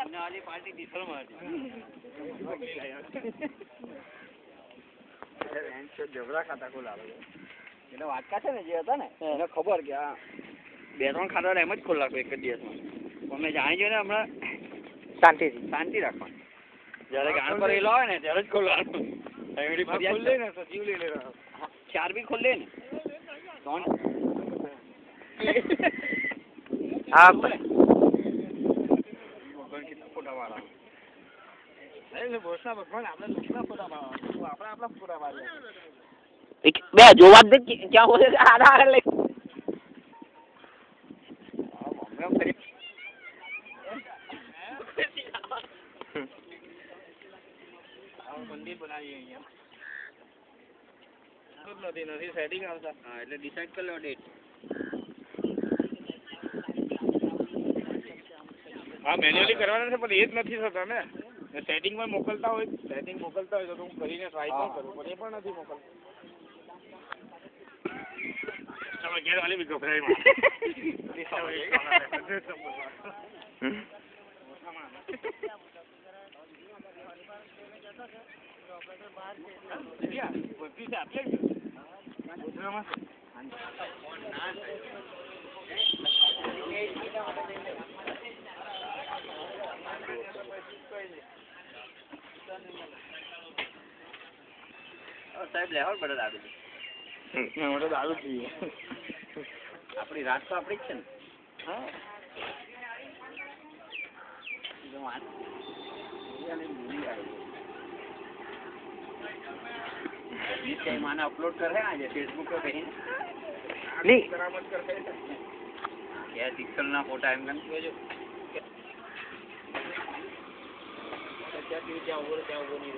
सामने वाली पार्टी तीसरा मार दी જબરા ખાતા કોલ આવે એટલે વાટકા છે ને જે હતા ને એને ખબર કે આ 2-3 ખાતા એમ જ ખોલ નાખો એક જ દિવસમાં અમે જાણી જોઈને હમણાં શાંતિ રાખવાની જ્યારે ગાણ પર એલો હોય ને ત્યારે જ ખોલવાનું ખોલ લે ને તો જીવ લઈ લે 4 બી ખોલ લે ને હા ફોટા વાળા ભગવાન આપણે ફોટા પાડવા આપણા ફોટા પાડવા બે જોવા દે ક્યાં હોય આડા લે મંદિર બનાવીએ અહીંયા નથી સેટિંગ આવતા હા એટલે ડિસાઈડ કરી લો ડેટ હા મેન્યુઅલી કરવાના છે પણ એ જ નથી થતા ને સેટિંગમાં મોકલતા હોય તો હું કરીને ટ્રાય પણ કરું પણ એ પણ નથી મોકલતો તમે ઘેર વાલી બી ગભરાઈ સાહેબ લેવલ પડે દારૂ તો દારૂ જોઈએ આપણી રાત તો આપણી જ છે ને હા माना अपलोड कर है आज फेसबुक पे कहीं नहीं करामत कर है क्या दिक्कत ना फोटा एम कन जो क्या वो नहीं